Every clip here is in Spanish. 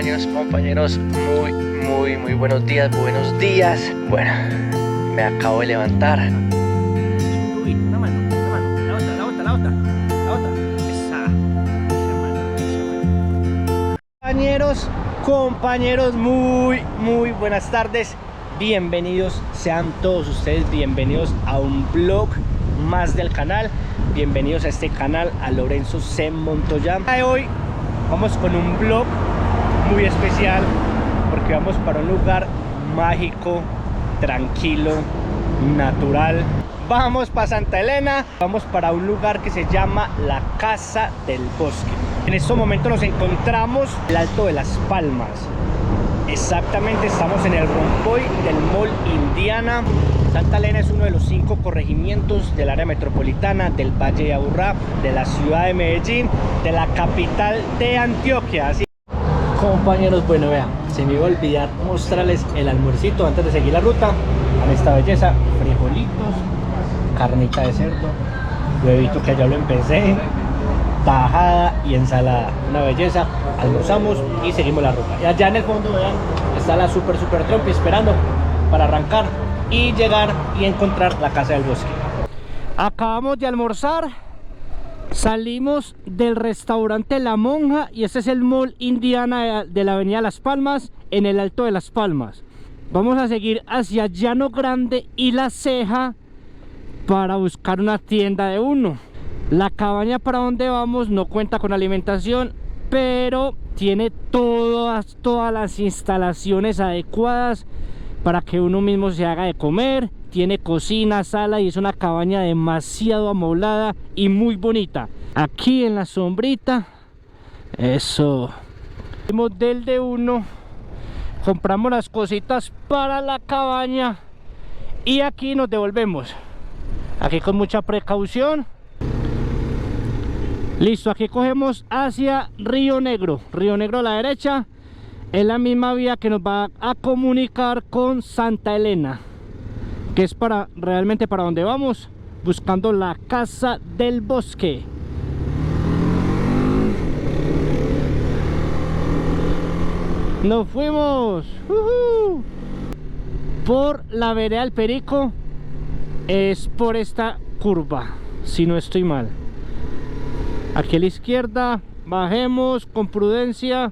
compañeros, muy buenos días, Bueno, me acabo de levantar. Uy, una mano, la otra. Esa mano. Compañeros, muy buenas tardes. Bienvenidos, sean todos ustedes bienvenidos a un vlog más del canal. Bienvenidos a este canal, a Lorenzo C. Montoya. Hoy vamos con un vlog muy especial porque vamos para un lugar mágico, tranquilo, natural. Vamos para Santa Elena, vamos para un lugar que se llama la Casa del Bosque. En estos momentos nos encontramos en el Alto de las Palmas. Exactamente, estamos en el rompoy del Mall Indiana. Santa Elena es uno de los 5 corregimientos del área metropolitana del Valle de Aburrá, de la ciudad de Medellín, de la capital de Antioquia. Así, compañeros, bueno, vean, se me iba a olvidar mostrarles el almuercito antes de seguir la ruta. Con esta belleza, frijolitos, carnita de cerdo, huevito que ya lo empecé, tajada y ensalada. Una belleza. Almorzamos y seguimos la ruta. Y allá en el fondo, vean, está la super trompi esperando para arrancar y llegar y encontrar la Casa del Bosque. Acabamos de almorzar, salimos del restaurante La Monja y este es el Mall Indiana de la avenida Las Palmas, en el Alto de Las Palmas. Vamos a seguir hacia Llano Grande y La Ceja para buscar una tienda de uno. La cabaña para donde vamos no cuenta con alimentación, pero tiene todas las instalaciones adecuadas para que uno mismo se haga de comer. Tiene cocina, sala y es una cabaña demasiado amoblada y muy bonita. Aquí en la sombrita, eso. Del de uno, compramos las cositas para la cabaña y aquí nos devolvemos. Aquí con mucha precaución. Listo, aquí cogemos hacia Río Negro a la derecha. Es la misma vía que nos va a comunicar con Santa Elena, que es realmente para donde vamos, buscando la Casa del Bosque. Nos fuimos por la vereda del Perico. Es por esta curva, si no estoy mal. Aquí a la izquierda, bajemos con prudencia.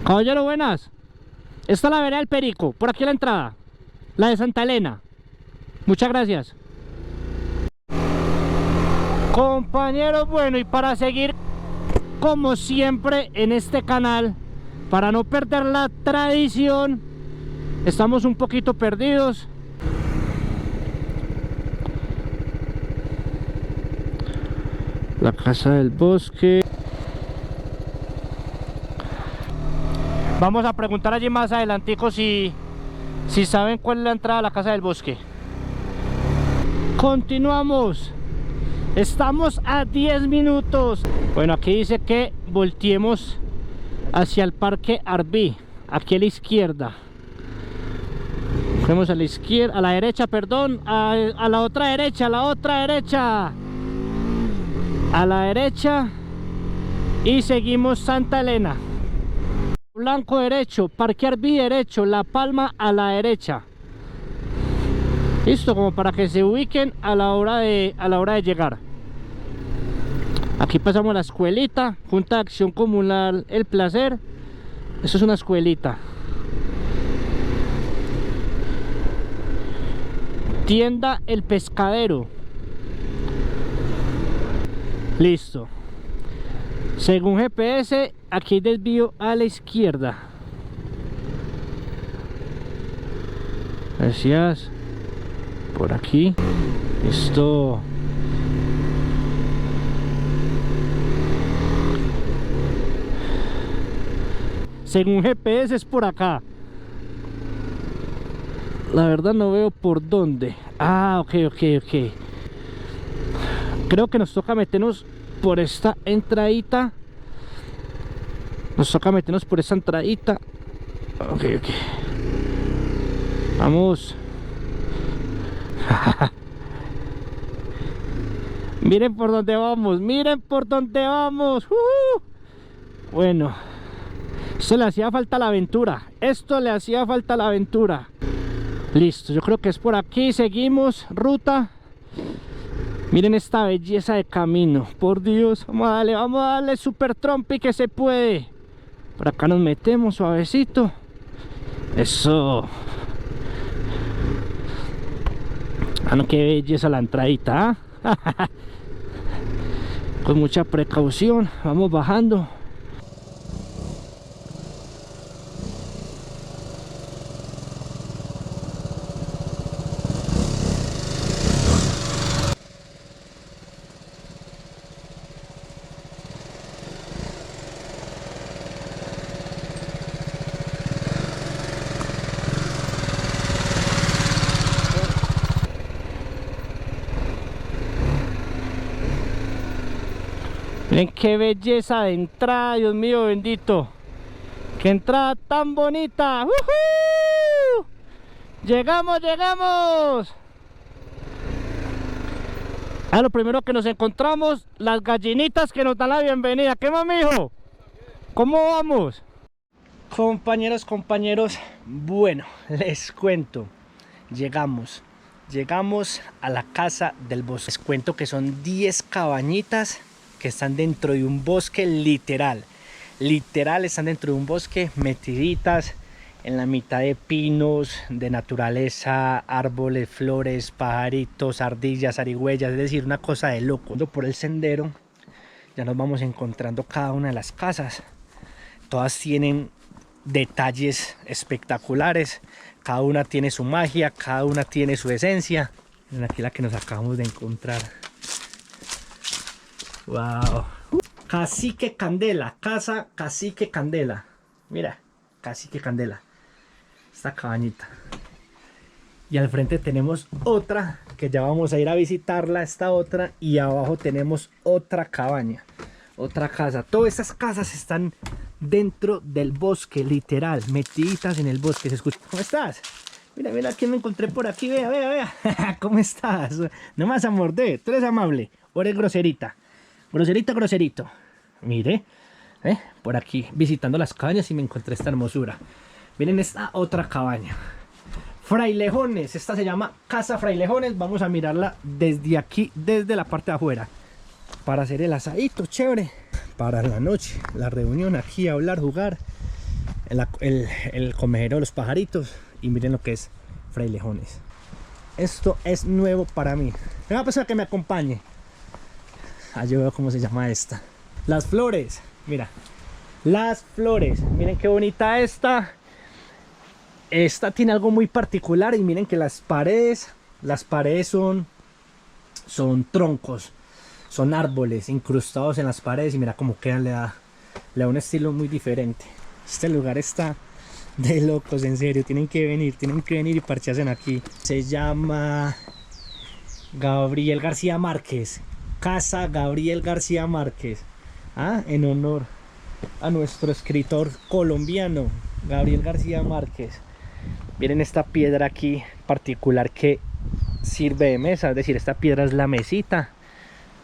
Caballero, buenas. Esta es la vereda del Perico, por aquí a la entrada, la de Santa Elena. Muchas gracias. Compañeros, bueno, y para seguir como siempre en este canal, para no perder la tradición, estamos un poquito perdidos. La Casa del Bosque. Vamos a preguntar allí más adelantico si saben cuál es la entrada a la Casa del Bosque. Continuamos. Estamos a 10 minutos. Bueno, aquí dice que volteemos hacia el Parque Arví. Aquí a la izquierda. Vamos a la izquierda, a la derecha, perdón. A la otra derecha, a la derecha y seguimos Santa Elena. Blanco derecho, Parque Arví derecho, La Palma a la derecha. Listo, como para que se ubiquen a la hora de llegar. Aquí pasamos la escuelita, Junta de Acción Comunal El Placer. Esto es una escuelita. Tienda El Pescadero. Listo. Según GPS, aquí hay desvío a la izquierda. Gracias. Por aquí. Listo. Según GPS es por acá. La verdad no veo por dónde. Ah, ok. Creo que nos toca meternos por esta entradita. Ok. Vamos. Miren por dónde vamos, miren por dónde vamos. Bueno, esto le hacía falta la aventura. Esto le hacía falta la aventura. Listo, yo creo que es por aquí. Seguimos ruta. Miren esta belleza de camino. Por Dios, vamos a darle super trompi que se puede. Por acá nos metemos suavecito. Eso. Ah, no, qué belleza la entradita, ¿ah? Con mucha precaución, vamos bajando. Miren qué belleza de entrada, Dios mío bendito. Qué entrada tan bonita. ¡Uhú! Llegamos, llegamos. Lo primero que nos encontramos, las gallinitas que nos dan la bienvenida. ¿Qué más, mijo? ¿Cómo vamos? Compañeros, bueno, les cuento. Llegamos a la casa del bosque. Les cuento que son 10 cabañitas que están dentro de un bosque literal están dentro de un bosque metiditas en la mitad de pinos, de naturaleza, árboles, flores, pajaritos, ardillas, zarigüeyas, es decir, una cosa de loco. Por el sendero ya nos vamos encontrando cada una de las casas. Todas tienen detalles espectaculares, cada una tiene su magia, cada una tiene su esencia. Miren aquí la que nos acabamos de encontrar. Wow. Cacique Candela, casa Cacique Candela. Mira, Cacique Candela. Esta cabañita. Y al frente tenemos otra que ya vamos a ir a visitarla, esta otra. Y abajo tenemos otra cabaña, otra casa. Todas estas casas están dentro del bosque, literal, metiditas en el bosque. ¿Se escucha? ¿Cómo estás? Mira, mira quién me encontré por aquí. Vea, vea, vea. ¿Cómo estás? No me vas a morder. Tú eres amable o eres groserita. Groserito. Mire, por aquí visitando las cabañas y me encontré esta hermosura. Miren esta otra cabaña. Frailejones, esta se llama Casa Frailejones. Vamos a mirarla desde aquí, desde la parte de afuera. Para hacer el asadito, chévere. Para la noche, la reunión aquí, hablar, jugar. El comedero de los pajaritos. Y miren lo que es Frailejones. Esto es nuevo para mí. Una persona que me acompañe. Yo veo cómo se llama esta. Las flores, mira. Las flores, miren qué bonita esta. Esta tiene algo muy particular. Y miren que las paredes son troncos, son árboles incrustados en las paredes. Y mira cómo quedan, le da un estilo muy diferente. Este lugar está de locos, en serio. Tienen que venir y parcharse aquí. Se llama Gabriel García Márquez. Casa Gabriel García Márquez, en honor a nuestro escritor colombiano Gabriel García Márquez. Miren esta piedra aquí particular que sirve de mesa, es decir, esta piedra es la mesita.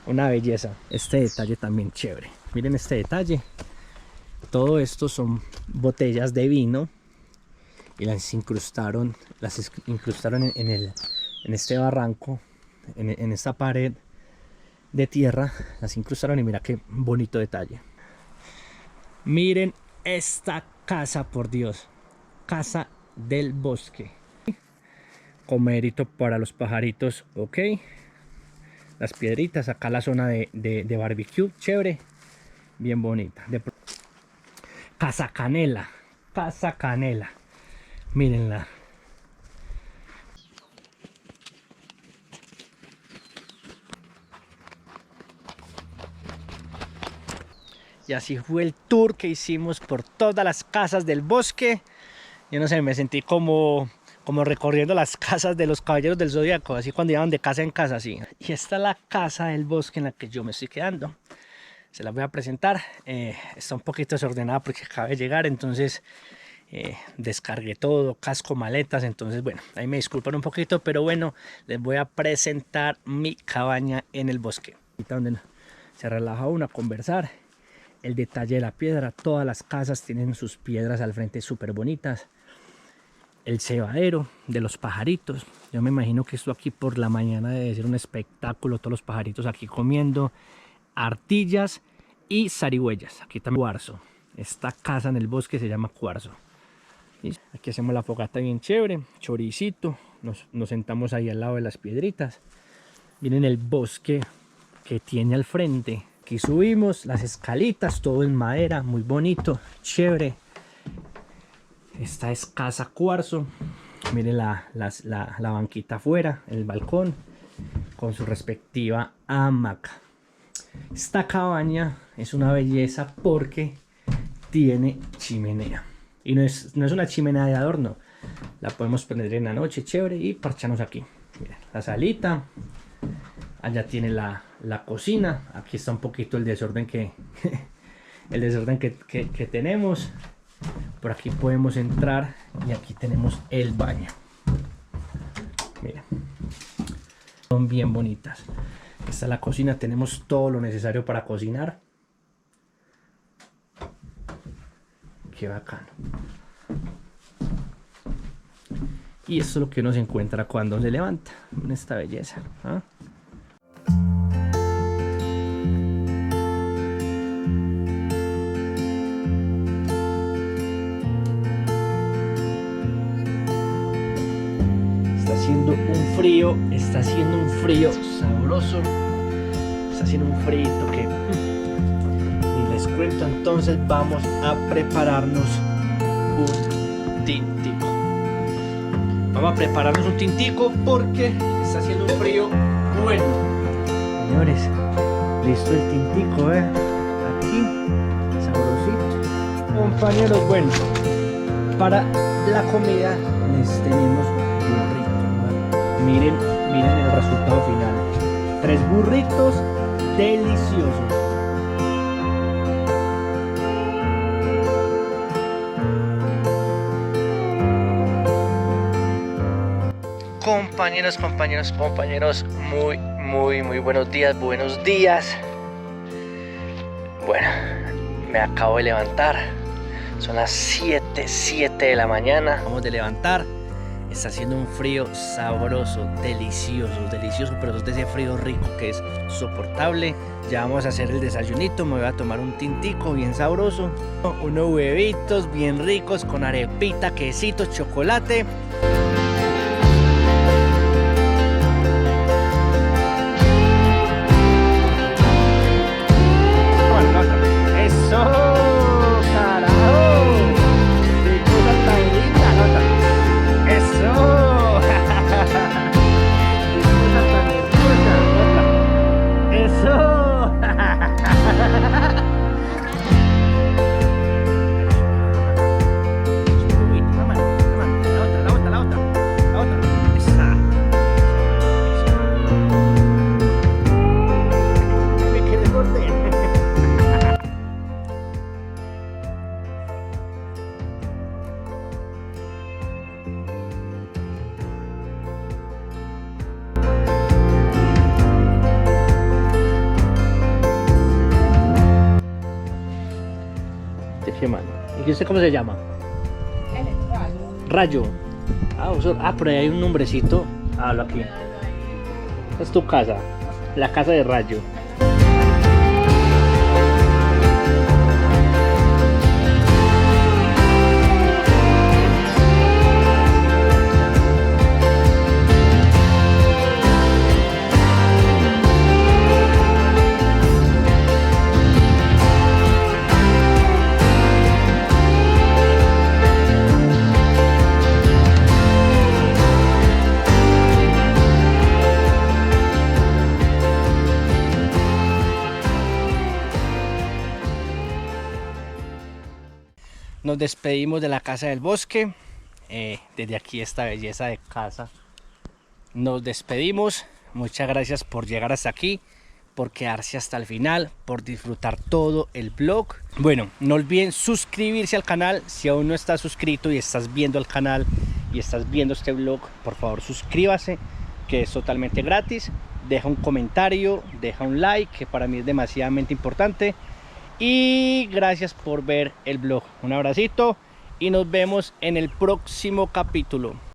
Una belleza. Este detalle también chévere. Miren este detalle. Todo esto son botellas de vino y las incrustaron en este barranco, en esta pared de tierra, las incrustaron. Y mira qué bonito detalle. Miren esta casa, por Dios. Casa del bosque. Comedito para los pajaritos, ok. Las piedritas, acá la zona de barbecue, chévere. Bien bonita. Casa Canela. Casa Canela. Mírenla. Y así fue el tour que hicimos por todas las casas del bosque. Yo no sé, me sentí como recorriendo las casas de los caballeros del Zodíaco, así cuando iban de casa en casa, así. Y esta es la casa del bosque en la que yo me estoy quedando. Se la voy a presentar. Está un poquito desordenada porque acaba de llegar, entonces descargué todo, casco, maletas. Entonces, bueno, ahí me disculpan un poquito, pero bueno, les voy a presentar mi cabaña en el bosque. donde se relaja uno a conversar. El detalle de la piedra, todas las casas tienen sus piedras al frente súper bonitas. El cebadero de los pajaritos, yo me imagino que esto aquí por la mañana debe ser un espectáculo, todos los pajaritos aquí comiendo, artillas y zarigüeyas. Aquí también cuarzo, esta casa en el bosque se llama cuarzo. Aquí hacemos la fogata bien chévere, choricito, nos sentamos ahí al lado de las piedritas. Miren el bosque que tiene al frente. Aquí subimos las escalitas, todo en madera, muy bonito, chévere. Esta es casa cuarzo. Miren la banquita afuera, el balcón, con su respectiva hamaca. Esta cabaña es una belleza porque tiene chimenea. Y no es una chimenea de adorno. La podemos prender en la noche, chévere, y parcharnos aquí. Miren, la salita. Allá tiene la cocina. Aquí está un poquito el desorden que tenemos. Por aquí podemos entrar y aquí tenemos el baño. Miren, son bien bonitas. Esta es la cocina. Tenemos todo lo necesario para cocinar. Qué bacano. Y esto es lo que uno se encuentra cuando se levanta. Miren esta belleza, ¿ah? Está haciendo un frío sabroso, está haciendo un frío que y les cuento. Entonces vamos a prepararnos un tintico. Vamos a prepararnos un tintico porque está haciendo un frío bueno. Señores, listo el tintico, aquí, sabrosito. Compañeros, bueno, para la comida les tenemos burrito. Miren el resultado final. 3 burritos deliciosos. Compañeros, muy buenos días, Bueno, me acabo de levantar. Son las 7 de la mañana. Vamos de levantar. Está haciendo un frío sabroso, delicioso, pero es de ese frío rico que es soportable. Ya vamos a hacer el desayunito, me voy a tomar un tintico bien sabroso, unos huevitos bien ricos con arepita, quesito, chocolate. ¿Y usted cómo se llama? Rayo. Pero ahí hay un nombrecito. Hablo aquí. Esta es tu casa. La casa de Rayo. Nos despedimos de la casa del bosque. Desde aquí esta belleza de casa. Nos despedimos. Muchas gracias por llegar hasta aquí, por quedarse hasta el final, por disfrutar todo el vlog. Bueno, no olviden suscribirse al canal. Si aún no estás suscrito y estás viendo el canal y estás viendo este vlog, por favor suscríbase, que es totalmente gratis. deja un comentario, deja un like, que para mí es demasiadamente importante. Y gracias por ver el vlog. Un abracito y nos vemos en el próximo capítulo.